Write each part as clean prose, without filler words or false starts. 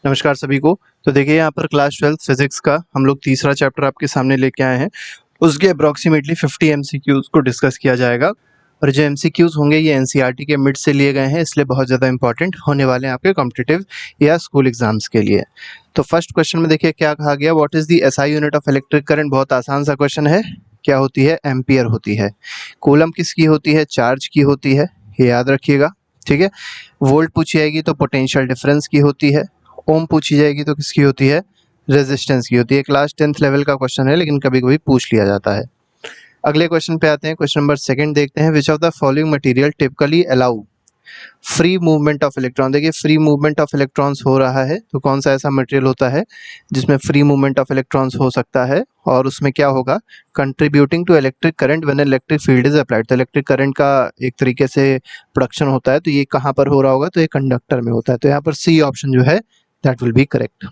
नमस्कार सभी को। तो देखिए यहाँ पर क्लास 12 फिजिक्स का हम लोग तीसरा चैप्टर आपके सामने लेके आए हैं। उसके अप्रॉक्सीमेटली 50 एमसीक्यूज को डिस्कस किया जाएगा और जो एमसीक्यूज होंगे ये एनसीईआरटी के मिड से लिए गए हैं, इसलिए बहुत ज़्यादा इंपॉर्टेंट होने वाले हैं आपके कॉम्पिटिटिव या स्कूल एग्जाम्स के लिए। तो फर्स्ट क्वेश्चन में देखिए क्या कहा गया, what is the SI unit of electric current. बहुत आसान सा क्वेश्चन है, क्या होती है, एम्पियर होती है। कूलम किसकी होती है, चार्ज की होती है, ये याद रखिएगा। ठीक है, वोल्ट पूछी जाएगी तो पोटेंशियल डिफरेंस की होती है। ओम पूछी जाएगी तो किसकी होती है, रेजिस्टेंस की होती है। क्लास 10th लेवल का क्वेश्चन है लेकिन कभी कभी पूछ लिया जाता है। अगले क्वेश्चन पे आते हैं, क्वेश्चन नंबर 2 देखते हैं। विच of the following material typically allow free movement of electron. देखिए फ्री मूवमेंट ऑफ इलेक्ट्रॉन्स हो रहा है तो कौन सा ऐसा मटेरियल होता है जिसमें फ्री मूवमेंट ऑफ इलेक्ट्रॉन्स हो सकता है और उसमें क्या होगा, contributing to electric current when electric field is applied. तो इलेक्ट्रिक करंट का एक तरीके से प्रोडक्शन होता है, तो ये कहाँ पर हो रहा होगा, तो ये कंडक्टर में होता है। तो यहाँ पर सी ऑप्शन जो है that will be correct.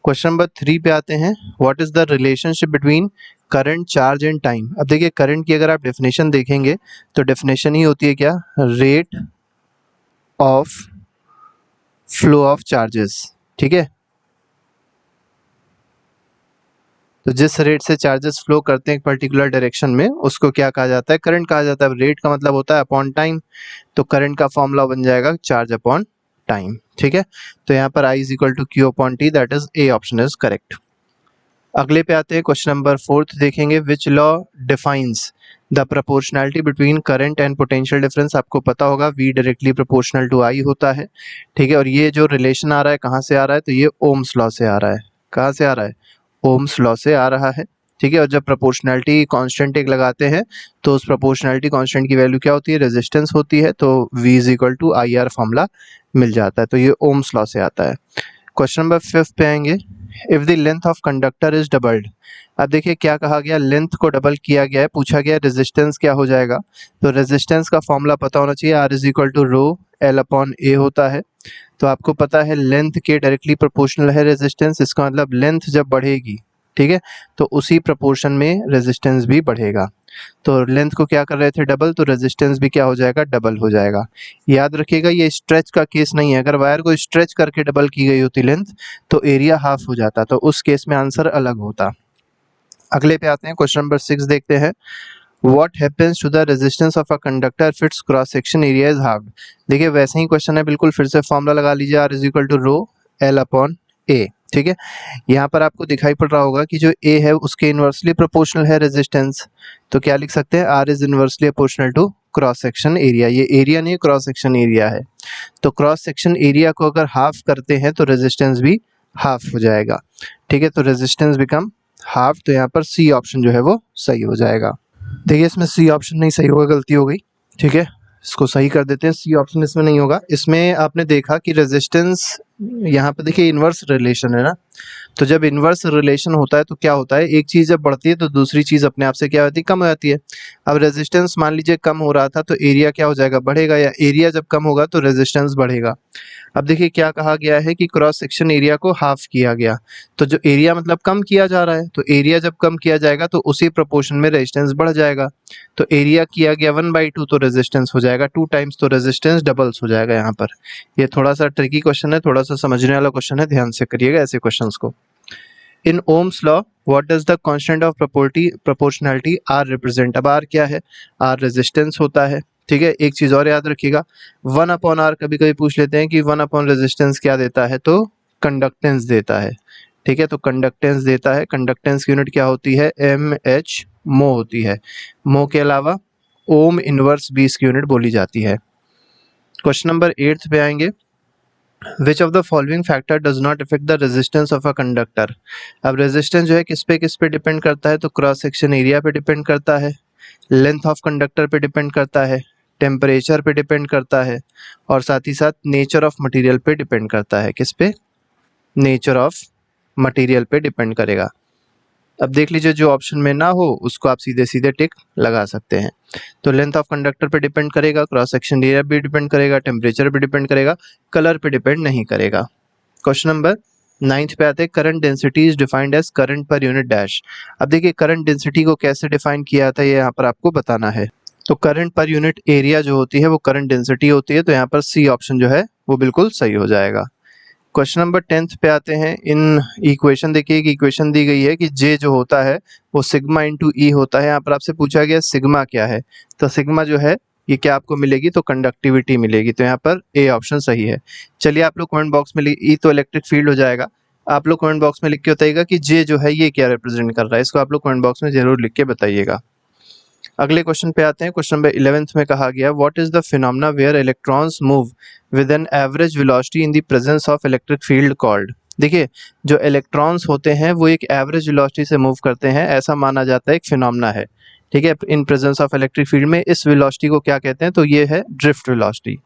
Question number 3 पे आते हैं, what is the relationship between current, charge and time. अब देखिए करंट की अगर आप डेफिनेशन देखेंगे तो डेफिनेशन ही होती है क्या, rate of flow of charges. ठीक है, तो जिस रेट से चार्जेस फ्लो करते हैं एक पर्टिकुलर डायरेक्शन में उसको क्या कहा जाता है, करंट कहा जाता है। रेट का मतलब होता है अपॉन टाइम, तो करंट का फॉर्मूला बन जाएगा चार्ज अपॉन टाइम। ठीक है, तो यहाँ पर I is equal to Q upon T, that is A option is correct. अगले पे आते हैं, क्वेश्चन नंबर 4 देखेंगे। Which law defines the proportionality between current and potential difference. आपको पता होगा V directly proportional to I होता है। ठीक है, और ये जो रिलेशन आ रहा है कहाँ से आ रहा है, तो ये ओम्स लॉ से आ रहा है। कहाँ से आ रहा है, ओम्स लॉ से आ रहा है। ठीक है, और जब प्रोपोर्शनैलिटी कांस्टेंट एक लगाते हैं तो उस प्रोपोर्शनैलिटी कांस्टेंट की वैल्यू क्या होती है, रेजिस्टेंस होती है, तो V is equal to IR formula मिल जाता है। तो ये ओम्स लॉ से आता है। क्वेश्चन नंबर 5 पे आएंगे, if the length of conductor is doubled. अब देखिए क्या कहा गया, लेंथ को डबल किया गया है, पूछा गया रेजिस्टेंस क्या हो जाएगा। तो रेजिस्टेंस का फॉर्मूला पता होना चाहिए, R is equal to rho L upon A होता है। तो आपको पता है लेंथ के डायरेक्टली प्रोपोर्शनल है रेजिस्टेंस, इसका मतलब लेंथ जब बढ़ेगी, ठीक है, तो उसी प्रोपोर्शन में रेजिस्टेंस भी बढ़ेगा। तो लेंथ को क्या कर रहे थे, डबल, तो रेजिस्टेंस भी क्या हो जाएगा, डबल हो जाएगा। याद रखिएगा ये स्ट्रेच का केस नहीं है, अगर वायर को स्ट्रेच करके डबल की गई होती लेंथ तो एरिया हाफ हो जाता, तो उस केस में आंसर अलग होता। अगले पे आते हैं, क्वेश्चन नंबर 6 देखते हैं। What happens to the resistance of a conductor if its cross section area is halved। देखिए वैसे ही क्वेश्चन है बिल्कुल, फिर से फॉर्मूला लगा लीजिए, R is equal to rho L upon A। ठीक है, यहाँ पर आपको दिखाई पड़ रहा होगा कि जो A है उसके इनवर्सली प्रोपोर्शनल है रेजिस्टेंस, तो क्या लिख सकते हैं, R is inversely proportional to cross section area. ये एरिया नहीं, क्रॉस सेक्शन एरिया है। तो क्रॉस सेक्शन एरिया को अगर हाफ करते हैं तो रेजिस्टेंस भी हाफ हो जाएगा। ठीक है, तो रेजिस्टेंस बिकम हाफ, तो यहाँ पर सी ऑप्शन जो है वो सही हो जाएगा। देखिए इसमें सी ऑप्शन नहीं सही होगा, गलती हो गई। ठीक है, इसको सही कर देते हैं, सी ऑप्शन इसमें नहीं होगा। इसमें आपने देखा कि रेजिस्टेंस यहाँ पे देखिए इन्वर्स रिलेशन है ना, तो जब इन्वर्स रिलेशन होता है तो क्या होता है, एक चीज जब बढ़ती है तो दूसरी चीज अपने आप से क्या होती है, कम हो जाती है। अब रेजिस्टेंस मान लीजिए कम हो रहा था तो एरिया क्या हो जाएगा, बढ़ेगा, या एरिया जब कम होगा तो रेजिस्टेंस बढ़ेगा। अब देखिए क्या कहा गया है कि क्रॉस सेक्शन एरिया को हाफ किया गया, तो जो एरिया मतलब कम किया जा रहा है, तो एरिया जब कम किया जाएगा तो उसी प्रोपोर्शन में रेजिस्टेंस बढ़ जाएगा। तो एरिया किया गया 1/2 तो रेजिस्टेंस हो जाएगा 2 टाइम्स, तो रेजिस्टेंस डबल्स हो जाएगा यहाँ पर। ये थोड़ा सा ट्रिकी क्वेश्चन है, थोड़ा सा समझने वाला क्वेश्चन है, ध्यान से करिएगा ऐसे क्वेश्चंस को। In Ohm's law what does the constant of proportionality R represent. अब R क्या है, R रेजिस्टेंस होता है। ठीक है, एक चीज और याद रखिएगा, 1 अपॉन R कभी कभी पूछ लेते हैं कि 1 अपॉन रेजिस्टेंस क्या देता है, तो कंडक्टेंस देता है। ठीक है, तो कंडक्टेंस देता है, कंडक्टेंस की यूनिट क्या होती है, mH मो होती है। मो के अलावा ओम इनवर्स भी इसकी यूनिट बोली जाती है। क्वेश्चन नंबर 8 पे आएंगे, विच of the following factor does not affect the resistance of a conductor. अब रेजिस्टेंस जो है किस पे डिपेंड करता है, तो क्रॉस सेक्शन एरिया पे डिपेंड करता है, लेंथ ऑफ कंडक्टर पे डिपेंड करता है, टेम्परेचर पे डिपेंड करता है, और साथ ही साथ नेचर ऑफ मटेरियल पे डिपेंड करता है। किस पे, नेचर ऑफ मटेरियल पे डिपेंड करेगा। अब देख लीजिए जो ऑप्शन में ना हो उसको आप सीधे सीधे टिक लगा सकते हैं। तो लेंथ ऑफ कंडक्टर पे डिपेंड करेगा, क्रॉस सेक्शन एरिया पे डिपेंड करेगा, टेम्परेचर पे डिपेंड करेगा, कलर पे डिपेंड नहीं करेगा। क्वेश्चन नंबर 9 पे आते हैं, current density is defined as current per unit dash. अब देखिए करंट डेंसिटी को कैसे डिफाइन किया था ये यहाँ पर आपको बताना है। तो करंट पर यूनिट एरिया जो होती है वो करंट डेंसिटी होती है, तो यहाँ पर सी ऑप्शन जो है वो बिल्कुल सही हो जाएगा। क्वेश्चन नंबर 10th पे आते हैं। इन इक्वेशन देखिए, एक इक्वेशन दी गई है कि जे जो होता है वो सिग्मा इंटू ई होता है। यहाँ पर आपसे पूछा गया सिग्मा क्या है, तो सिग्मा जो है ये क्या आपको मिलेगी, तो कंडक्टिविटी मिलेगी। तो यहाँ पर ए ऑप्शन सही है। चलिए आप लोग कमेंट बॉक्स में ई तो इलेक्ट्रिक फील्ड हो जाएगा। आप लोग कमेंट बॉक्स में लिख के बताइएगा कि जे जो है ये क्या रिप्रेजेंट कर रहा है, इसको आप लोग कमेंट बॉक्स में जरूर लिख के बताइएगा। अगले क्वेश्चन पे आते हैं। क्वेश्चन नंबर 11th में कहा गया what is the phenomena where electrons move with an average velocity in the presence of electric field called. देखिए जो इलेक्ट्रॉन्स होते हैं वो एक एवरेज वेलोसिटी से मूव करते हैं, ऐसा माना जाता है, एक फिनोमेना है, ठीक है, in presence of electric field में। इस वेलोसिटी को क्या कहते हैं, तो ये है ड्रिफ्ट वेलोसिटी,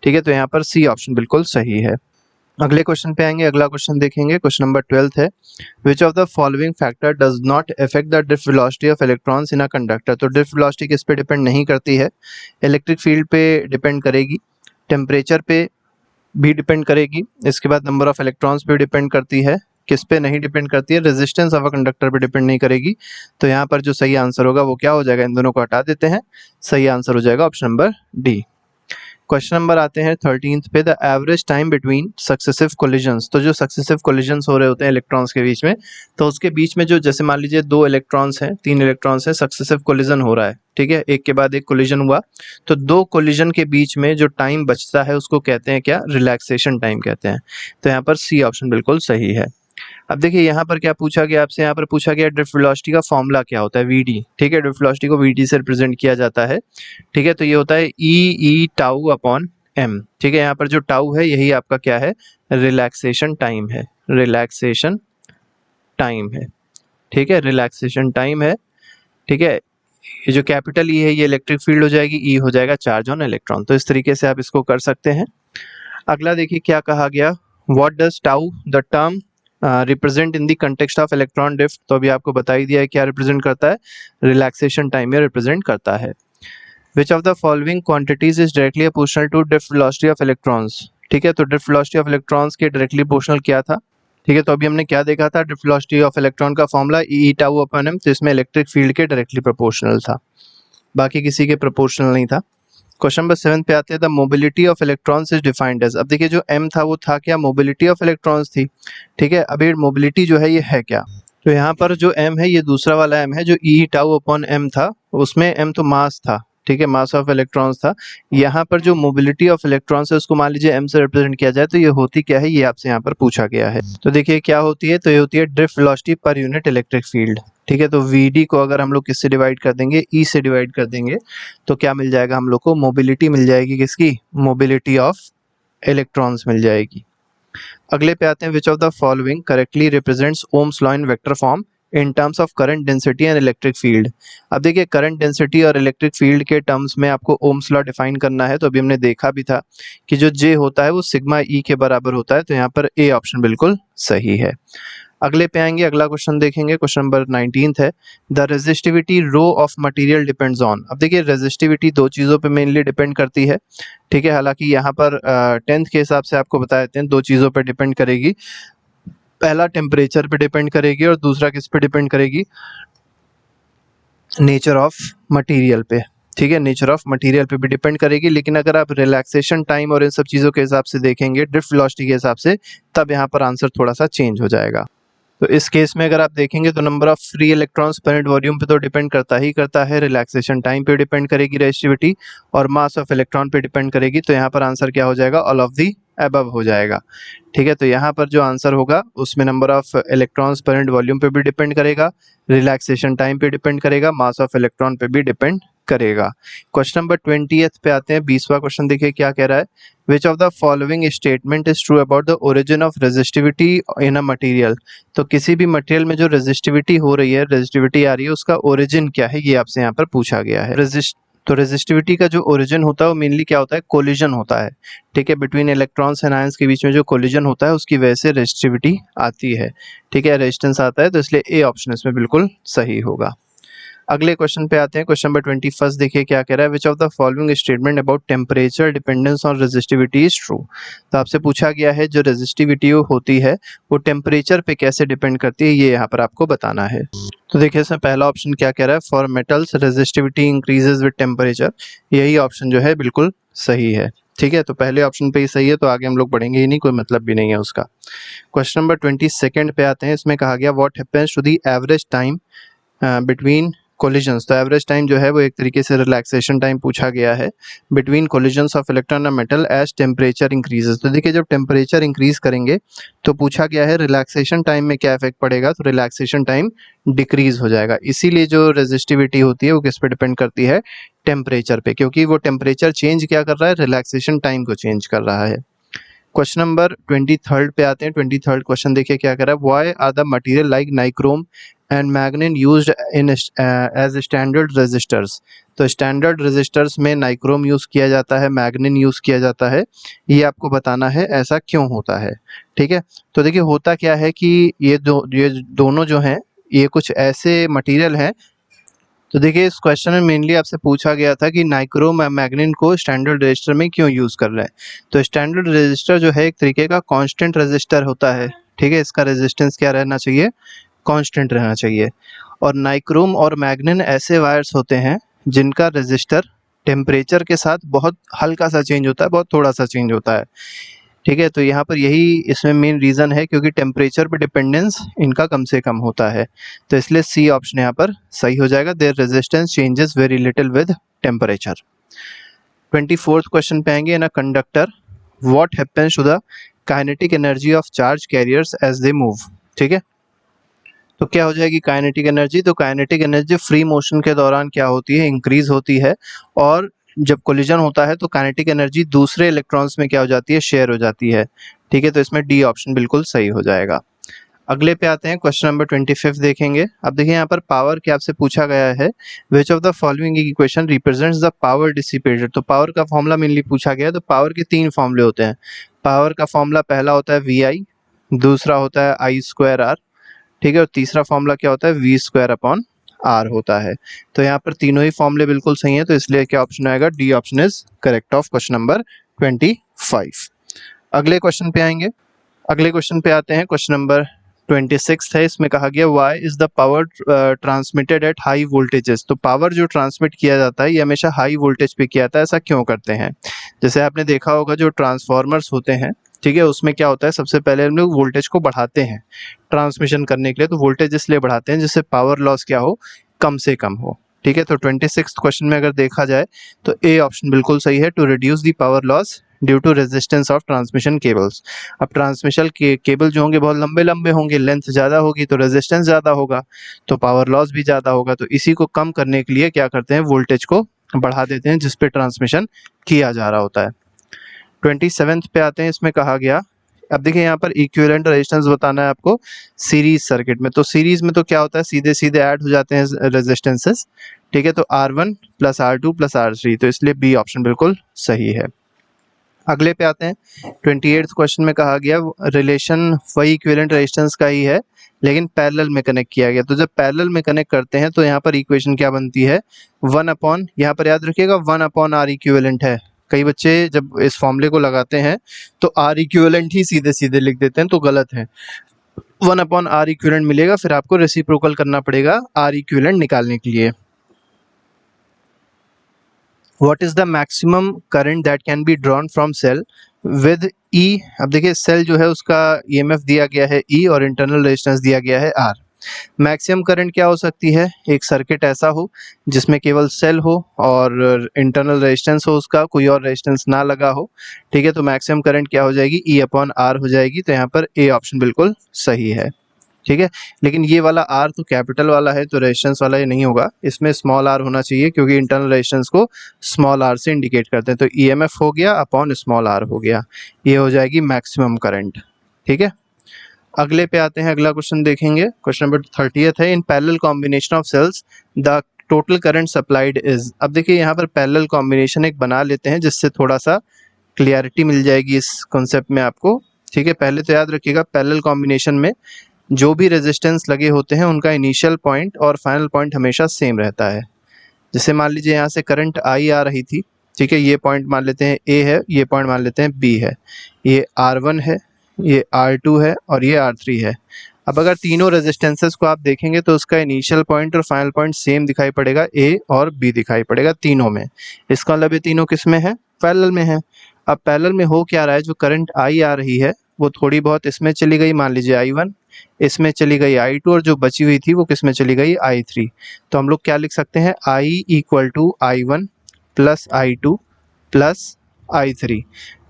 ठीक है। तो यहाँ पर सी ऑप्शन बिल्कुल सही है। अगले क्वेश्चन पे आएंगे। अगला क्वेश्चन देखेंगे, क्वेश्चन नंबर 12th है which of the following factor does not affect the drift velocity of electrons in a conductor. तो ड्रिफ्ट वेलोसिटी किस पे डिपेंड नहीं करती है, इलेक्ट्रिक फील्ड पे डिपेंड करेगी, टेम्परेचर पे भी डिपेंड करेगी, इसके बाद नंबर ऑफ इलेक्ट्रॉन्स पे डिपेंड करती है, किस पे नहीं डिपेंड करती है, रेजिस्टेंस ऑफ अ कंडक्टर पे डिपेंड नहीं करेगी। तो यहाँ पर जो सही आंसर होगा वो क्या हो जाएगा, इन दोनों को हटा देते हैं, सही आंसर हो जाएगा option number D. Question number आते हैं 13th पे, the average time between successive collisions. तो जो सक्सेसिव कोलिजन्स हो रहे होते हैं इलेक्ट्रॉन्स के बीच में, तो उसके बीच में जो, जैसे मान लीजिए 2 इलेक्ट्रॉन्स हैं, 3 इलेक्ट्रॉन्स हैं, सक्सेसिव कोलिजन हो रहा है, ठीक है, एक के बाद एक कोलिजन हुआ, तो 2 कोलिजन के बीच में जो टाइम बचता है उसको कहते हैं क्या, रिलैक्सेशन टाइम कहते हैं। तो यहाँ पर सी ऑप्शन बिल्कुल सही है। अब देखिए यहाँ पर क्या पूछा गया आपसे, यहाँ पर पूछा गया ड्रिफ्ट वेलोसिटी का फॉर्मूला क्या होता है, वीडी, ठीक है, ड्रिफ्ट वेलोसिटी को वीडी से रिप्रेजेंट किया जाता है, ठीक है। तो ये होता है ई टाउ अपॉन एम, ठीक है। यहाँ पर जो टाउ है यही आपका क्या है, रिलैक्सेशन टाइम है, रिलैक्सेशन टाइम है, ठीक है, रिलैक्सेशन टाइम है, ठीक है। ये जो कैपिटल ई है ये इलेक्ट्रिक फील्ड हो जाएगी, ई हो जाएगा चार्ज ऑन इलेक्ट्रॉन। तो इस तरीके से आप इसको कर सकते हैं। अगला देखिए क्या कहा गया, what does tau the term represent in the context of electron drift. तो अभी आपको बता ही दिया है क्या रिप्रेजेंट करता है, रिलैक्सेशन टाइम में रिप्रेजेंट करता है। Which of the following quantities is directly proportional to drift velocity of electrons, ठीक है। तो ड्रिफ्ट वेलोसिटी ऑफ इलेक्ट्रॉन्स के डायरेक्टली प्रोपोर्शनल क्या था, ठीक है। तो अभी हमने क्या देखा था, ड्रिफ्ट वेलोसिटी ऑफ इलेक्ट्रॉन का फॉर्मूला ई टाउ अपॉन एम, तो इसमें इलेक्ट्रिक फील्ड के डायरेक्टली प्रोपोर्शनल था, बाकी किसी के प्रोपोर्शनल नहीं था। क्वेश्चन नंबर 7 पे आते हैं, the mobility of electrons is defined as. अब देखिए जो m था वो था क्या, मोबिलिटी ऑफ इलेक्ट्रॉन्स थी, ठीक है। अभी मोबिलिटी जो है ये है क्या, तो यहाँ पर जो m है ये दूसरा वाला m है, जो ई टाउ अपॉन m था उसमें m तो मास था, ठीक है, मास ऑफ इलेक्ट्रॉन्स था। यहाँ पर जो मोबिलिटी ऑफ इलेक्ट्रॉन्स है उसको मान लीजिए m से रिप्रेजेंट किया जाए, तो ये होती क्या है, ये आपसे यहाँ पर पूछा गया है। तो देखिए क्या होती है, तो ये होती है drift velocity per unit electric field, ठीक है। तो वीडी को अगर हम लोग किससे डिवाइड कर देंगे, ई से डिवाइड कर देंगे, तो क्या मिल जाएगा हम लोग को, मोबिलिटी मिल जाएगी, किसकी, मोबिलिटी ऑफ इलेक्ट्रॉन्स मिल जाएगी। अगले पे आते हैं, विच of the following correctly represents Ohm's law in vector form in terms of current density and electric field. अब देखिए करंट डेंसिटी और इलेक्ट्रिक फील्ड के टर्म्स में आपको ओम्स लॉ डिफाइन करना है। तो अभी हमने देखा भी था कि जो जे होता है वो सिग्मा ई के बराबर होता है, तो यहाँ पर ए ऑप्शन बिल्कुल सही है। अगले पे आएंगे, अगला क्वेश्चन देखेंगे, क्वेश्चन नंबर 19th है, the resistivity rho of material depends on. अब देखिए रेजिस्टिविटी 2 चीज़ों पे मेनली डिपेंड करती है, ठीक है। हालांकि यहाँ पर 10th के हिसाब से आपको बता देते हैं 2 चीज़ों पे डिपेंड करेगी, पहला टेम्परेचर पे डिपेंड करेगी और दूसरा किस पे डिपेंड करेगी, नेचर ऑफ मटेरियल पे, ठीक है, नेचर ऑफ मटेरियल पे भी डिपेंड करेगी। लेकिन अगर आप रिलैक्सेशन टाइम और इन सब चीज़ों के हिसाब से देखेंगे, ड्रिफ्ट वेलोसिटी के हिसाब से, तब यहाँ पर आंसर थोड़ा सा चेंज हो जाएगा। तो इस केस में अगर आप देखेंगे तो number of free electrons per unit volume पे तो डिपेंड करता ही करता है, रिलैक्सेशन टाइम पे डिपेंड करेगी रेजिस्टिविटी, और मास ऑफ इलेक्ट्रॉन पे डिपेंड करेगी। तो यहाँ पर आंसर क्या हो जाएगा, ऑल ऑफ दी अबव हो जाएगा, ठीक है। तो यहाँ पर जो आंसर होगा उसमें number of electrons per unit volume पे भी डिपेंड करेगा, रिलैक्सेशन टाइम पे डिपेंड करेगा, मास ऑफ इलेक्ट्रॉन पे भी डिपेंड करेगा। क्वेश्चन नंबर 20th पे आते हैं, 20वां क्वेश्चन देखिए क्या कह रहा है, which of the following statement is true about the origin of resistivity in a material. तो किसी भी मटेरियल में जो रेजिस्टिविटी हो रही है, रेजिस्टिविटी आ रही है, उसका ओरिजिन क्या है, ये आपसे यहाँ पर पूछा गया है। तो रेजिस्टिविटी का जो ओरिजिन होता है वो मेनली क्या होता है, कोलिजन होता है, ठीक है, बिटवीन इलेक्ट्रॉन्स एंड आयंस के बीच में जो कोलिजन होता है उसकी वजह से रेजिस्टिविटी आती है, ठीक है, रेजिस्टेंस आता है। तो इसलिए ए ऑप्शन इसमें बिल्कुल सही होगा। अगले क्वेश्चन पे आते हैं, क्वेश्चन नंबर 21 देखिए क्या कह रहा है, which of the following statement about temperature dependence on resistivity is true. तो आपसे पूछा गया है जो रेजिस्टिविटी होती है वो टेम्परेचर पे कैसे डिपेंड करती है, ये यहाँ पर आपको बताना है। तो देखिए इसमें पहला ऑप्शन क्या कह रहा है, for metals resistivity increases with temperature, यही ऑप्शन जो है बिल्कुल सही है, ठीक है, तो पहले ऑप्शन पे ही सही है, तो आगे हम लोग बढ़ेंगे ही नहीं, कोई मतलब भी नहीं है उसका। क्वेश्चन नंबर 22 पे आते हैं। इसमें कहा गया what happens to the average time between collisions. तो एवरेज टाइम जो है वो एक तरीके से रिलैक्सेशन टाइम पूछा गया है बिटवीन कोलिजन्स ऑफ इलेक्ट्रॉन और मेटल एज टेम्परेचर इंक्रीजेस। तो देखिए जब टेम्परेचर इंक्रीज करेंगे तो पूछा गया है रिलैक्सेशन टाइम में क्या इफेक्ट पड़ेगा, तो रिलैक्सेशन टाइम डिक्रीज हो जाएगा। इसीलिए जो रेजिस्टिविटी होती है वो किस पे डिपेंड करती है, टेम्परेचर पे, क्योंकि वो टेम्परेचर चेंज क्या कर रहा है, रिलैक्सेशन टाइम को चेंज कर रहा है। क्वेश्चन नंबर 23 पे आते हैं। 23 क्वेश्चन देखिए क्या कर रहा है, why are the material like nichrome and manganin used in as standard resistors. तो स्टैंडर्ड रेजिस्टर्स में नाइक्रोम यूज किया जाता है, मैग्नीन यूज किया जाता है, ये आपको बताना है ऐसा क्यों होता है। ठीक है, तो देखिए होता क्या है कि ये दोनों जो हैं ये कुछ ऐसे मटेरियल हैं। तो देखिए इस क्वेश्चन में मेनली आपसे पूछा गया था कि नाइक्रोम मैग्नीन को स्टैंडर्ड रजिस्टर में क्यों यूज कर रहे हैं। तो स्टैंडर्ड रजिस्टर जो है एक तरीके का कांस्टेंट रजिस्टर होता है। ठीक है, इसका रेजिस्टेंस क्या रहना चाहिए, कांस्टेंट रहना चाहिए। और नाइक्रोम और मैग्नीन ऐसे वायर्स होते हैं जिनका रजिस्टर टेम्परेचर के साथ बहुत हल्का सा चेंज होता है, बहुत थोड़ा सा चेंज होता है। ठीक है, तो यहाँ पर यही इसमें मेन रीज़न है क्योंकि टेम्परेचर पे डिपेंडेंस इनका कम से कम होता है। तो इसलिए सी ऑप्शन यहाँ पर सही हो जाएगा, there resistance changes very little with temperature. 24th question पे आएंगे, in a conductor what happens to the kinetic energy of charge carriers as they move. ठीक है, तो क्या हो जाएगी काइनेटिक एनर्जी, तो काइनेटिक एनर्जी फ्री मोशन के दौरान क्या होती है, इंक्रीज होती है, और जब कोलिजन होता है तो काइनेटिक एनर्जी दूसरे इलेक्ट्रॉन्स में क्या हो जाती है, शेयर हो जाती है। ठीक है, तो इसमें डी ऑप्शन बिल्कुल सही हो जाएगा। अगले पे आते हैं, क्वेश्चन नंबर 25 देखेंगे। अब देखिए यहाँ पर पावर के आपसे पूछा गया है, which of the following equation represents the power dissipated. तो पावर का फॉर्मूला मेनली पूछा गया है। तो पावर के तीन फॉर्मूले होते हैं। पावर का फॉर्मूला पहला होता है वी आई, दूसरा होता है आई स्क्वायर आर, ठीक है, और तीसरा फॉर्मूला क्या होता है, वी स्क्वायर अपॉन आर होता है। तो यहाँ पर तीनों ही फॉर्मूले बिल्कुल सही हैं, तो इसलिए क्या ऑप्शन आएगा, D option is correct of question number 25। अगले क्वेश्चन पे आएंगे। अगले क्वेश्चन पे आते हैं, क्वेश्चन नंबर 26 है। इसमें कहा गया why is the power transmitted at high voltages. तो पावर जो ट्रांसमिट किया जाता है ये हमेशा हाई वोल्टेज पे किया जाता है, ऐसा क्यों करते हैं। जैसे आपने देखा होगा जो ट्रांसफॉर्मर्स होते हैं, ठीक है, उसमें क्या होता है, सबसे पहले हम लोग वोल्टेज को बढ़ाते हैं ट्रांसमिशन करने के लिए। तो वोल्टेज इसलिए बढ़ाते हैं जिससे पावर लॉस क्या हो, कम से कम हो। ठीक है, तो 26 क्वेश्चन में अगर देखा जाए तो ए ऑप्शन बिल्कुल सही है, to reduce the power loss due to resistance of transmission cables. अब ट्रांसमिशन के केबल जो होंगे बहुत लंबे लंबे होंगे, लेंथ ज़्यादा होगी तो रेजिस्टेंस ज़्यादा होगा, तो पावर लॉस भी ज़्यादा होगा। तो इसी को कम करने के लिए क्या करते हैं, वोल्टेज को बढ़ा देते हैं जिस पे ट्रांसमिशन किया जा रहा होता है। 27 पे आते हैं। इसमें कहा गया, अब देखिए यहाँ पर इक्विवेलेंट रेजिस्टेंस बताना है आपको सीरीज सर्किट में। तो सीरीज में तो क्या होता है, सीधे सीधे ऐड हो जाते हैं रेजिस्टेंसेस। ठीक है, तो R1 plus R2 plus R3, तो इसलिए बी ऑप्शन बिल्कुल सही है। अगले पे आते हैं। 28th क्वेश्चन में कहा गया रिलेशन वही इक्विवेलेंट रेजिस्टेंस का ही है लेकिन पैरेलल में कनेक्ट किया गया। तो जब पैरेलल में कनेक्ट करते हैं तो यहाँ पर इक्वेशन क्या बनती है, 1 अपॉन, यहाँ पर याद रखिएगा 1 अपॉन आर इक्विवेलेंट है। कई बच्चे जब इस फॉर्मूले को लगाते हैं तो आर इक्विवेलेंट ही सीधे सीधे लिख देते हैं, तो गलत है। 1 अपॉन आर इक्विवेलेंट मिलेगा, फिर आपको रेसिप्रोकल करना पड़ेगा आर इक्विवेलेंट निकालने के लिए। What is the maximum current that can be drawn from cell with E। अब देखिए सेल जो है उसका EMF दिया गया है E और इंटरनल रेजिस्टेंस दिया गया है R। मैक्सिमम करंट क्या हो सकती है, एक सर्किट ऐसा हो जिसमें केवल सेल हो और इंटरनल रेजिस्टेंस हो, उसका कोई और रेजिस्टेंस ना लगा हो। ठीक है, तो मैक्सिमम करंट क्या हो जाएगी, E अपॉन R हो जाएगी। तो यहाँ पर ए ऑप्शन बिल्कुल सही है। ठीक है, लेकिन ये वाला R तो कैपिटल वाला है तो रेजिस्टेंस वाला ये नहीं होगा, इसमें स्मॉल r होना चाहिए क्योंकि इंटरनल रेजिस्टेंस को स्मॉल r से इंडिकेट करते हैं। तो EMF हो गया अपॉन स्मॉल r हो गया, ये हो जाएगी मैक्सिमम करंट। ठीक है, अगले पे आते हैं। अगला क्वेश्चन देखेंगे, क्वेश्चन नंबर 30 है। In parallel combination of cells the total current supplied is. अब देखिए यहाँ पर पैरेलल कॉम्बिनेशन एक बना लेते हैं जिससे थोड़ा सा क्लियरिटी मिल जाएगी इस कॉन्सेप्ट में आपको। ठीक है, पहले तो याद रखिएगा पैरेलल कॉम्बिनेशन में जो भी रेजिस्टेंस लगे होते हैं उनका इनिशियल पॉइंट और फाइनल पॉइंट हमेशा सेम रहता है। जैसे मान लीजिए यहाँ से करंट आई आ रही थी, ठीक है, ये पॉइंट मान लेते हैं ए है, ये पॉइंट मान लेते हैं बी है, ये R1 है, ये R2 है और ये R3 है। अब अगर तीनों रेजिस्टेंसेस को आप देखेंगे तो उसका इनिशियल पॉइंट और फाइनल पॉइंट सेम दिखाई पड़ेगा, ए और बी दिखाई पड़ेगा तीनों में। इसका मतलब ये तीनों किस में है, पैरेलल में है। अब पैरेलल में हो क्या रहा है, जो करंट आई आ रही है वो थोड़ी बहुत इसमें चली गई, मान लीजिए I1, इसमें चली गई I2, और जो बची हुई थी वो किस में चली गई, I3। तो हम लोग क्या लिख सकते हैं, I equal to I1 plus I2 plus I3।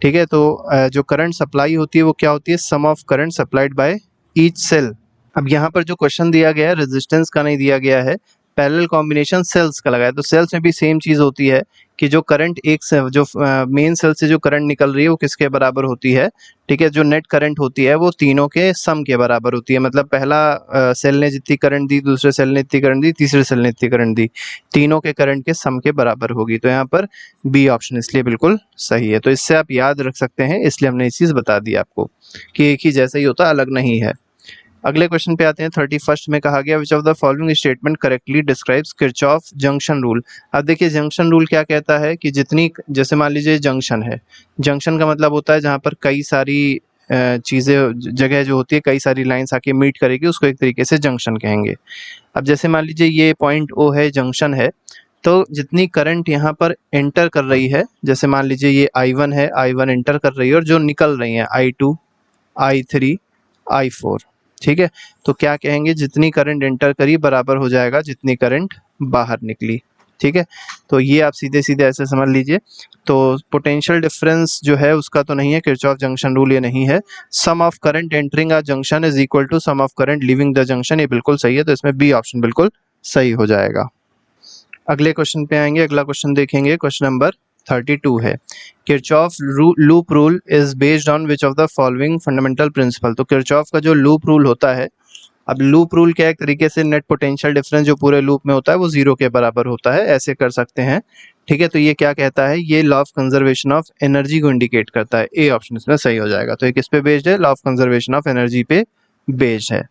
ठीक है, तो जो करंट सप्लाई होती है वो क्या होती है, sum of current supplied by each cell. अब यहाँ पर जो क्वेश्चन दिया गया है रेजिस्टेंस का नहीं दिया गया है, पैरेलल कॉम्बिनेशन सेल्स का लगाया। तो सेल्स में भी सेम चीज होती है कि जो करंट एक से जो मेन सेल से जो करंट निकल रही है वो किसके बराबर होती है, ठीक है, जो नेट करंट होती है वो तीनों के सम के बराबर होती है। मतलब पहला सेल ने जितनी करंट दी, दूसरे सेल ने इतनी करंट दी, तीसरे सेल ने इतनी करंट दी, तीनों के करंट के सम के बराबर होगी। तो यहाँ पर बी ऑप्शन इसलिए बिल्कुल सही है। तो इससे आप याद रख सकते हैं, इसलिए हमने ये चीज बता दी आपको कि एक ही जैसा ही होता, अलग नहीं है। अगले क्वेश्चन पे आते हैं। 31 में कहा गया विच of the following statement correctly describes Kirchhoff junction rule. अब देखिए जंक्शन रूल क्या कहता है कि जितनी, जैसे मान लीजिए जंक्शन है, जंक्शन का मतलब होता है जहाँ पर कई सारी चीज़ें, जगह जो होती है, कई सारी लाइंस आके मीट करेगी, उसको एक तरीके से जंक्शन कहेंगे। अब जैसे मान लीजिए ये पॉइंट O है, जंक्शन है, तो जितनी करंट यहाँ पर एंटर कर रही है, जैसे मान लीजिए ये I1 है, I1 एंटर कर रही है, और जो निकल रही है I2, I3, I4, ठीक है, तो क्या कहेंगे, जितनी करंट एंटर करी बराबर हो जाएगा जितनी करंट बाहर निकली। ठीक है, तो ये आप सीधे सीधे ऐसे समझ लीजिए। तो पोटेंशियल डिफरेंस जो है उसका तो नहीं है, किरचॉफ जंक्शन रूल ये नहीं है। Sum of current entering a junction is equal to sum of current leaving the junction, ये बिल्कुल सही है। तो इसमें बी ऑप्शन बिल्कुल सही हो जाएगा। अगले क्वेश्चन पे आएंगे, अगला क्वेश्चन देखेंगे, क्वेश्चन नंबर 32 है। Kirchhoff loop rule is based on which of the following fundamental principle. तो किरचॉफ का जो लूप रूल होता है, अब लूप रूल क्या, एक तरीके से नेट पोटेंशियल डिफरेंस जो पूरे लूप में होता है वो जीरो के बराबर होता है, ऐसे कर सकते हैं। ठीक है, तो ये क्या कहता है, ये law of conservation of energy को इंडिकेट करता है। ए ऑप्शन इसमें सही हो जाएगा। तो ये किस पे बेस्ड है, law of conservation of energy पे बेस्ड है।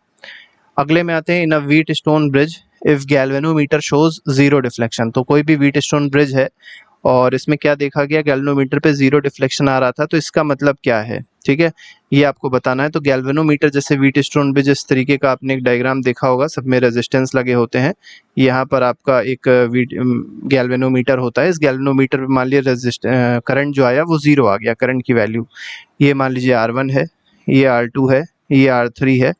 अगले में आते हैं, in a Wheatstone bridge if galvanometer shows zero deflection. तो कोई भी व्हीट स्टोन ब्रिज है और इसमें क्या देखा गया, गैल्वेनोमीटर पे जीरो डिफ्लेक्शन आ रहा था, तो इसका मतलब क्या है, ठीक है, ये आपको बताना है। तो गैल्वेनोमीटर जैसे व्हीट स्टोन ब्रिज, इस तरीके का आपने एक डायग्राम देखा होगा, सब में रेजिस्टेंस लगे होते हैं। यहाँ पर आपका एक गैल्वेनोमीटर होता है, इस गैल्वेनोमीटर पे मान लीजिए करंट जो आया वो जीरो आ गया, करंट की वैल्यू, ये मान लीजिए R1 है, ये R2 है, ये R3 है,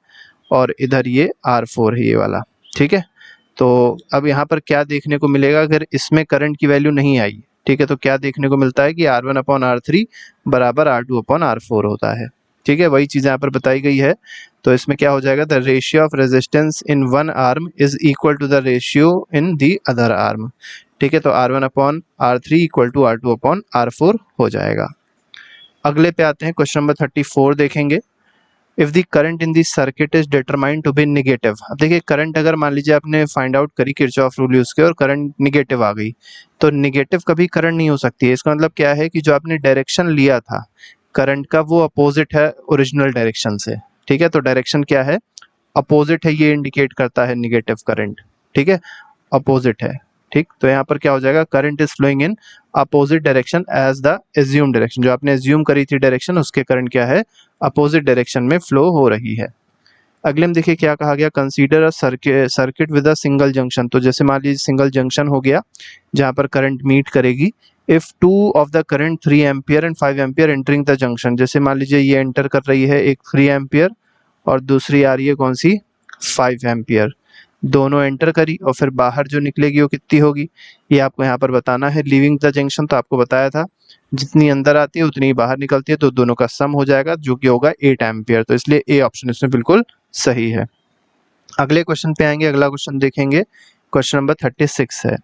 और इधर ये R4 है, ये वाला। ठीक है, तो अब यहाँ पर क्या देखने को मिलेगा, अगर इसमें करंट की वैल्यू नहीं आई, ठीक है, तो क्या देखने को मिलता है कि R1 अपॉन R3 बराबर R2 अपॉन R4 होता है। ठीक है, वही चीज़ यहाँ पर बताई गई है। तो इसमें क्या हो जाएगा, the ratio of resistance in one arm is equal to the ratio in the other arm. ठीक है, तो R1 upon R3 equal to R2 upon R4 हो जाएगा। अगले पे आते हैं, क्वेश्चन नंबर 34 देखेंगे। If the current in the circuit is determined to be negative. अब देखिए करंट अगर मान लीजिए आपने फाइंड आउट करी किरचॉफ रूल यूज के और करंट नेगेटिव आ गई, तो नेगेटिव कभी करंट नहीं हो सकती है। इसका मतलब क्या है कि जो आपने डायरेक्शन लिया था करंट का वो अपोजिट है ओरिजिनल डायरेक्शन से। ठीक है, तो डायरेक्शन क्या है, अपोजिट है, ये इंडिकेट करता है नेगेटिव करंट। ठीक है, अपोजिट है। ठीक, तो यहाँ पर क्या हो जाएगा, current is flowing in opposite direction as the assume direction. जो आपने एज्यूम करी थी डायरेक्शन, उसके करंट क्या है, अपोजिट डायरेक्शन में फ्लो हो रही है। अगले में देखिए क्या कहा गया, consider a circuit with a single junction. तो जैसे मान लीजिए सिंगल जंक्शन हो गया जहाँ पर करंट मीट करेगी। If two of the current 3 ampere and 5 ampere entering the junction. जैसे मान लीजिए ये एंटर कर रही है एक 3 एम्पियर और दूसरी आ रही है कौन सी, 5 एम्पियर। दोनों एंटर करी और फिर बाहर जो निकलेगी वो कितनी होगी, ये आपको यहाँ पर बताना है। लीविंग द जंक्शन तो आपको बताया था, जितनी अंदर आती है उतनी बाहर निकलती है, तो दोनों का सम हो जाएगा जो कि होगा 8 एम्पियर। तो इसलिए ए ऑप्शन इसमें बिल्कुल सही है। अगले क्वेश्चन पे आएंगे, अगला क्वेश्चन देखेंगे, क्वेश्चन नंबर 36 है।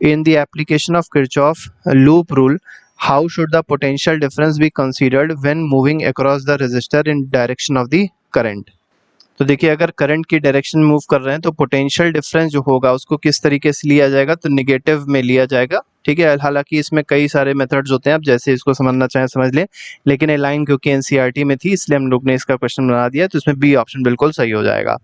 In the application of Kirchhoff loop rule how should the potential difference be considered when moving across the resistor in direction of the current. तो देखिए अगर करंट की डायरेक्शन मूव कर रहे हैं तो पोटेंशियल डिफरेंस जो होगा उसको किस तरीके से लिया जाएगा, तो निगेटिव में लिया जाएगा। ठीक है, हालांकि इसमें कई सारे मेथड्स होते हैं, आप जैसे इसको समझना चाहें समझ लें, लेकिन ये लाइन क्योंकि एनसीईआरटी में थी इसलिए हम लोग ने इसका क्वेश्चन बना दिया, तो इसमें बी ऑप्शन बिल्कुल सही हो जाएगा।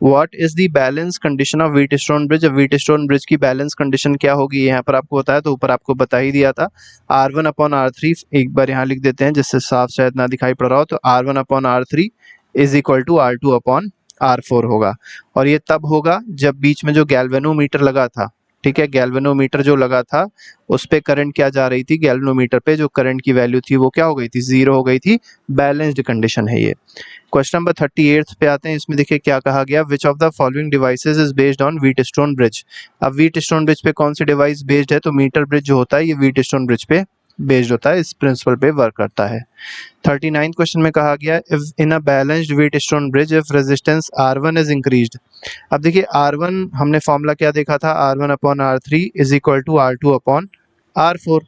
What is the balance condition of wheat stone bridge. Wheat stone bridge की बैलेंस कंडीशन क्या होगी, यहाँ पर आपको बताया, तो ऊपर आपको बता ही दिया था। R1 अपॉन R3, एक बार यहाँ लिख देते हैं जिससे साफ शायद ना दिखाई पड़ रहा हो, तो R1 upon R3 is equal to R2 upon R4 होगा। और ये तब होगा जब बीच में जो गैल्वेनोमीटर लगा था, ठीक है, गैल्वेनोमीटर जो लगा था उस पे करंट क्या जा रही थी, गैल्वेनोमीटर पे जो करंट की वैल्यू थी वो क्या हो गई थी, 0 हो गई थी। बैलेंस्ड कंडीशन है ये। क्वेश्चन नंबर 38 पे आते हैं। इसमें देखिए क्या कहा गया, विच of the following devices is based on Wheatstone bridge. अब व्हीटस्टोन ब्रिज पे कौन सी डिवाइस बेस्ड है, तो मीटर ब्रिज जो होता है ये व्हीटस्टोन ब्रिज पे बेस्ड होता है, इस प्रिंसिपल पे वर्क करता है। 39 क्वेश्चन में कहा गया, if in a balanced Wheatstone bridge if resistance R1 is increased. अब देखिए R1 हमने फॉर्मूला क्या देखा था, R1 upon R3 is equal to R2 upon R4।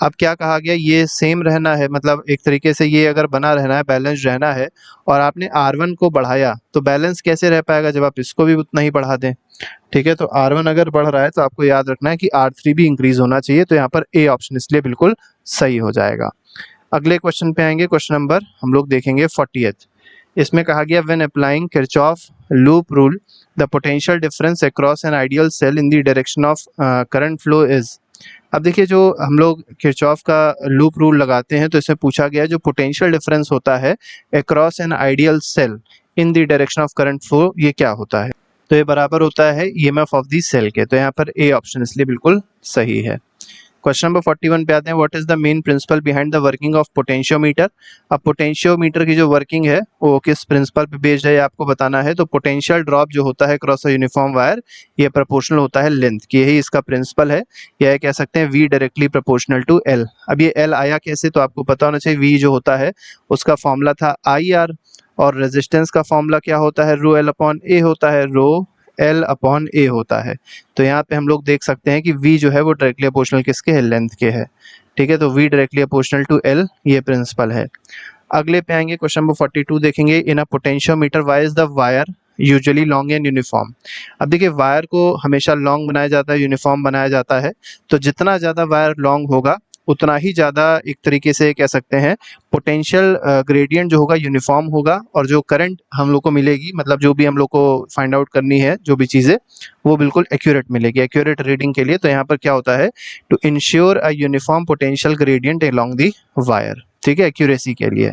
अब क्या कहा गया, ये सेम रहना है, मतलब एक तरीके से ये अगर बना रहना है, बैलेंस रहना है, और आपने R1 को बढ़ाया तो बैलेंस कैसे रह पाएगा जब आप इसको भी उतना ही बढ़ा दें। ठीक है, तो R1 अगर बढ़ रहा है तो आपको याद रखना है कि R3 भी इंक्रीज होना चाहिए, तो यहाँ पर ए ऑप्शन इसलिए बिल्कुल सही हो जाएगा। अगले क्वेश्चन पे आएंगे, क्वेश्चन नंबर हम लोग देखेंगे 40th। इसमें कहा गया, when applying Kirchhoff loop rule the potential difference across an ideal cell in the direction of current flow is. अब देखिए जो हम लोग किरचॉफ का लूप रूल लगाते हैं तो इसमें पूछा गया जो पोटेंशियल डिफरेंस होता है across an ideal cell in the direction of current flow, ये क्या होता है, तो ये बराबर होता है ईएमएफ ऑफ दी सेल के। तो यहाँ पर ए ऑप्शन इसलिए बिल्कुल सही है। क्वेश्चन नंबर 41 पे आते हैं, what is the main principle behind the working of potentiometer. अब पोटेंशियोमीटर की जो वर्किंग है वो किस प्रिंसिपल पे बेस्ड है ये आपको बताना है। तो पोटेंशियल ड्रॉप जो होता है क्रॉस अ यूनिफॉर्म वायर, ये प्रोपोर्शनल होता है लेंथ की, यही इसका प्रिंसिपल है। या कह सकते हैं V directly proportional to L। अब ये L आया कैसे, तो आपको पता होना चाहिए V जो होता है उसका फॉर्मूला था IR, और रेजिस्टेंस का फॉर्मूला क्या होता है, रो L अपॉन A होता है, रो L अपॉन A होता है। तो यहाँ पे हम लोग देख सकते हैं कि V जो है वो डायरेक्टली अपोर्शनल किसके है, लेंथ के है। ठीक है, तो V directly proportional to L, ये प्रिंसिपल है। अगले पे आएंगे, क्वेश्चन नंबर 42 देखेंगे, in a potentiometer why is the wire usually long and uniform. अब देखिए वायर को हमेशा लॉन्ग बनाया जाता है, यूनिफॉर्म बनाया जाता है। तो जितना ज़्यादा वायर लॉन्ग होगा उतना ही ज़्यादा एक तरीके से कह सकते हैं पोटेंशियल ग्रेडियंट जो होगा यूनिफॉर्म होगा, और जो करंट हम लोग को मिलेगी, मतलब जो भी हम लोग को फाइंड आउट करनी है जो भी चीज़ें, वो बिल्कुल एक्यूरेट मिलेगी, एक्यूरेट रीडिंग के लिए। तो यहाँ पर क्या होता है, to ensure a uniform potential gradient along the wire, ठीक है, एक्यूरेसी के लिए।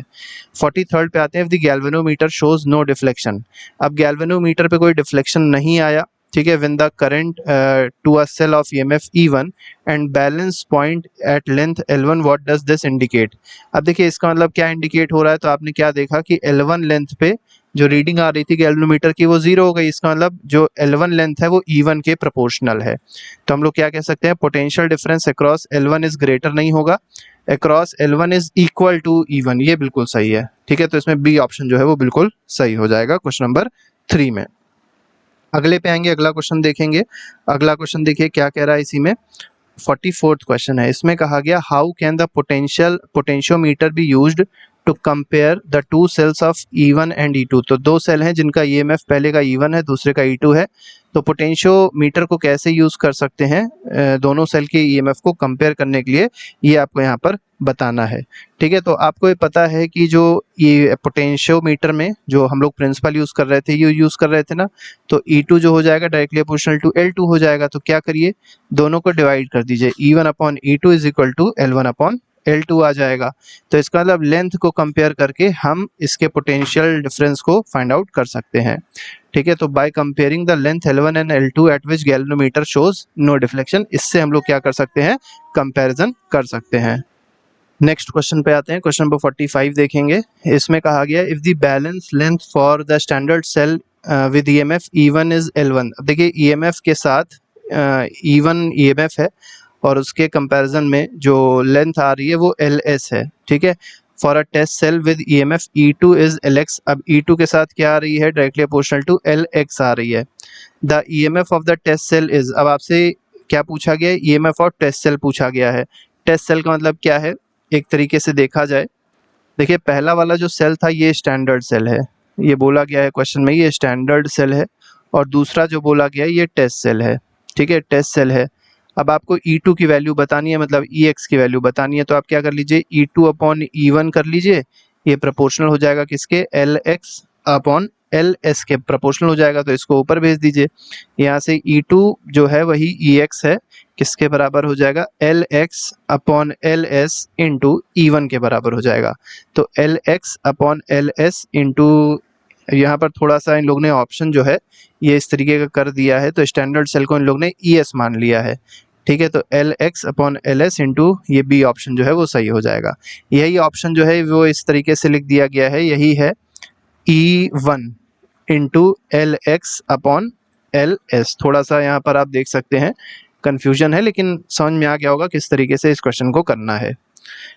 43rd पे आते हैं, if the galvanometer shows no deflection. अब गैल्वेनोमीटर पे कोई डिफ्लेक्शन नहीं आया, ठीक है, when the current to a cell of EMF E1 and balance point at length L1, what does this indicate. अब देखिए इसका मतलब क्या इंडिकेट हो रहा है, तो आपने क्या देखा कि L1 लेंथ पे जो रीडिंग आ रही थी गैल्वेनोमीटर की वो 0 हो गई। इसका मतलब जो L1 लेंथ है वो E1 के प्रोपोर्शनल है। तो हम लोग क्या कह सकते हैं, potential difference across L1 is greater नहीं होगा, across L1 is equal to E1, ये बिल्कुल सही है। ठीक है, तो इसमें बी ऑप्शन जो है वो बिल्कुल सही हो जाएगा क्वेश्चन नंबर 3 में। अगले पे आएंगे, अगला क्वेश्चन देखेंगे। अगला क्वेश्चन देखिए क्या कह रहा है इसी में, 44th क्वेश्चन है। इसमें कहा गया, how can the potentiometer be used to compare the two cells of E1 and E2। तो दो सेल हैं जिनका ईएमएफ पहले का E1 है दूसरे का E2 है। तो पोटेंशियोमीटर को कैसे यूज कर सकते हैं दोनों सेल के ईएमएफ को कंपेयर करने के लिए, ये आपको यहाँ पर बताना है। ठीक है, तो आपको ये पता है कि जो ये पोटेंशियोमीटर में जो हम लोग प्रिंसिपल यूज कर रहे थे, ये यूज कर रहे थे ना, तो E2 जो हो जाएगा डायरेक्टली प्रोपोर्शनल टू L2 हो जाएगा। तो क्या करिए, दोनों को डिवाइड कर दीजिए, E1 upon E2 is equal to L1 upon L2 आ जाएगा। तो इसका मतलब लेंथ को कंपेयर करके हम इसके पोटेंशियल डिफरेंस को फाइंड आउट कर सकते हैं। ठीक है, तो by comparing the length L1 and L2 at which galvanometer shows no deflection, इससे हम लोग क्या कर सकते हैं, कंपैरिजन कर सकते हैं। नेक्स्ट क्वेश्चन पे आते हैं, क्वेश्चन नंबर 45 देखेंगे। इसमें कहा गया, if the balance length for the standard cell with EMF E1 is L1। अब देखिए ईएमएफ के साथ E1 ईएमएफ है और उसके कंपैरिजन में जो लेंथ आ रही है वो LS है। ठीक है, for a test cell with EMF E2 is LX। अब E2 के साथ क्या आ रही है, डायरेक्टली प्रोपोर्शनल टू LX आ रही है। The EMF of the test cell is, अब आपसे क्या पूछा गया है, ईएमएफ ऑफ टेस्ट सेल पूछा गया है। टेस्ट सेल का मतलब क्या है, एक तरीके से देखा जाए, देखिए पहला वाला जो सेल था ये स्टैंडर्ड सेल है, ये बोला गया है क्वेश्चन में ये स्टैंडर्ड सेल है, और दूसरा जो बोला गया है ये टेस्ट सेल है। ठीक है, टेस्ट सेल है। अब आपको E2 की वैल्यू बतानी है, मतलब EX की वैल्यू बतानी है, तो आप क्या कर लीजिए, E2 अपॉन E1 कर लीजिए, ये प्रोपोर्शनल हो जाएगा किसके, LX अपॉन LS के प्रोपोर्शनल हो जाएगा। तो इसको ऊपर भेज दीजिए, यहाँ से E2 जो है वही EX है, किसके बराबर हो जाएगा, LX upon LS into E1 के बराबर हो जाएगा। तो LX अपॉन LS इंटू यहाँ पर थोड़ा सा इन लोग ने ऑप्शन जो है ये इस तरीके का कर दिया है, तो स्टैंडर्ड सेल को इन लोग ने ES मान लिया है, ठीक है। तो LX/LS इंटू ये बी ऑप्शन जो है वो सही हो जाएगा। यही ऑप्शन जो है वो इस तरीके से लिख दिया गया है, यही है E1 इंटू LX/LS। थोड़ा सा यहाँ पर आप देख सकते हैं कंफ्यूजन है, लेकिन समझ में आ गया होगा किस तरीके से इस क्वेश्चन को करना है।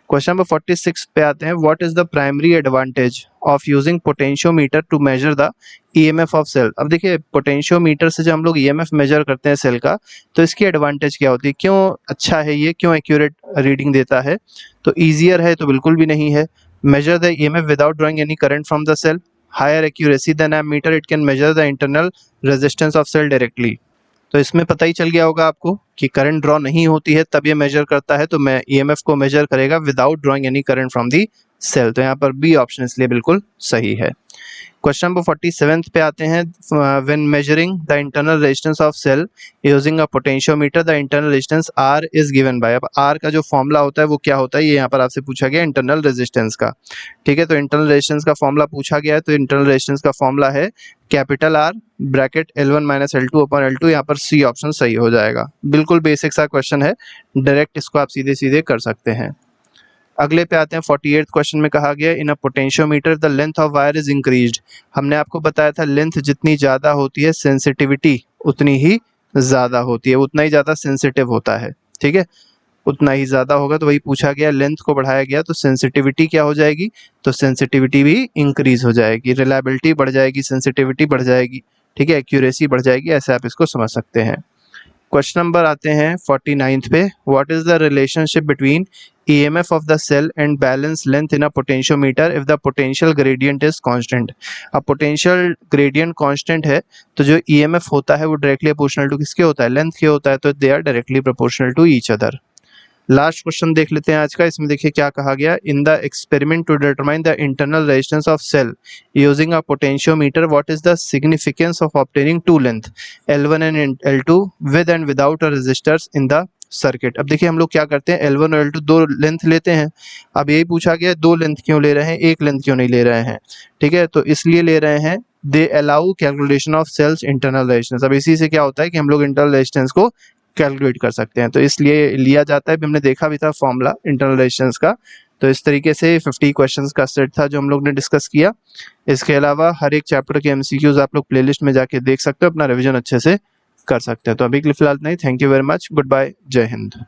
क्वेश्चन नंबर 46 पे आते हैं। What is the primary advantage of using potentiometer to measure the EMF of cell. अब देखिए पोटेंशियोमीटर से जब हम लोग EMF मेजर करते हैं सेल का, तो इसकी एडवांटेज क्या होती है, क्यों अच्छा है ये, क्यों एक्यूरेट रीडिंग देता है। तो ईजियर है, तो बिल्कुल भी नहीं है। Measure the EMF without drawing any current from the cell. Higher accuracy than ammeter, it can measure the internal resistance of cell directly. तो इसमें पता ही चल गया होगा आपको कि करंट ड्रॉ नहीं होती है तब ये मेजर करता है, तो मैं EMF को मेजर करेगा without drawing any current from the cell. तो यहाँ पर बी ऑप्शन इसलिए बिल्कुल सही है। क्वेश्चन नंबर 47 पे आते हैं। When measuring the internal resistance of cell using a potentiometer the internal resistance R is given by. अब R का जो फॉर्मूला होता है वो क्या होता है, ये यहाँ पर आपसे पूछा गया इंटरनल रेजिस्टेंस का, ठीक है। तो इंटरनल रेजिस्टेंस का फॉर्मूला पूछा गया है, तो इंटरनल रेजिस्टेंस का फॉर्मूला है capital R bracket L1 - L2 upon L2। यहाँ पर सी ऑप्शन सही हो जाएगा। बिल्कुल बेसिक सा क्वेश्चन है, डायरेक्ट इसको आप सीधे सीधे कर सकते हैं। अगले पे आते हैं। 48 क्वेश्चन में कहा गया in a potentiometer the length of wire is increased. हमने आपको बताया था लेंथ जितनी ज़्यादा होती है सेंसिटिविटी उतनी ही ज़्यादा होती है, उतना ही ज़्यादा सेंसिटिव होता है, ठीक है, उतना ही ज़्यादा होगा। तो वही पूछा गया, लेंथ को बढ़ाया गया तो सेंसिटिविटी क्या हो जाएगी, तो सेंसिटिविटी भी इंक्रीज हो जाएगी, रिलायबिलिटी बढ़ जाएगी, सेंसिटिविटी बढ़ जाएगी, ठीक है, एक्यूरेसी बढ़ जाएगी, ऐसे आप इसको समझ सकते हैं। क्वेश्चन नंबर आते हैं 49 पे। What is the relationship between EMF of the cell and balance length in a potentiometer if the potential gradient is constant। अब potential gradient constant है तो जो EMF होता है वो डायरेक्टली प्रोपोर्शनल टू किसके होता है, लेंथ के होता है, तो they are directly proportional to each other. Last question देख लेते हैं आज का। इसमें देखिए क्या कहा गया। In the experiment to determine the internal resistance of cell using a potentiometer what is the significance of obtaining two length L1 and L2 with and without a resistors in the circuit. अब देखिए हम लोग क्या करते हैं, L1 और L2 दो length लेते हैं। अब यही पूछा गया दो लेंथ क्यों ले रहे हैं, एक लेंथ क्यों नहीं ले रहे हैं, ठीक है। तो इसलिए ले रहे हैं they allow calculation of cells internal resistance. अब इसी से क्या होता है कि हम लोग इंटरनल रेजिस्टेंस को कैलकुलेट कर सकते हैं, तो इसलिए लिया जाता है। हमने देखा भी था फॉर्मूला इंटरनल रेजिस्टेंस का। तो इस तरीके से 50 क्वेश्चंस का सेट था जो हम लोग ने डिस्कस किया। इसके अलावा हर एक चैप्टर के MCQs आप लोग प्लेलिस्ट में जाके देख सकते हो, अपना रिवीजन अच्छे से कर सकते हैं। तो अभी के लिए फिलहाल नहीं, thank you very much, goodbye, Jai Hind.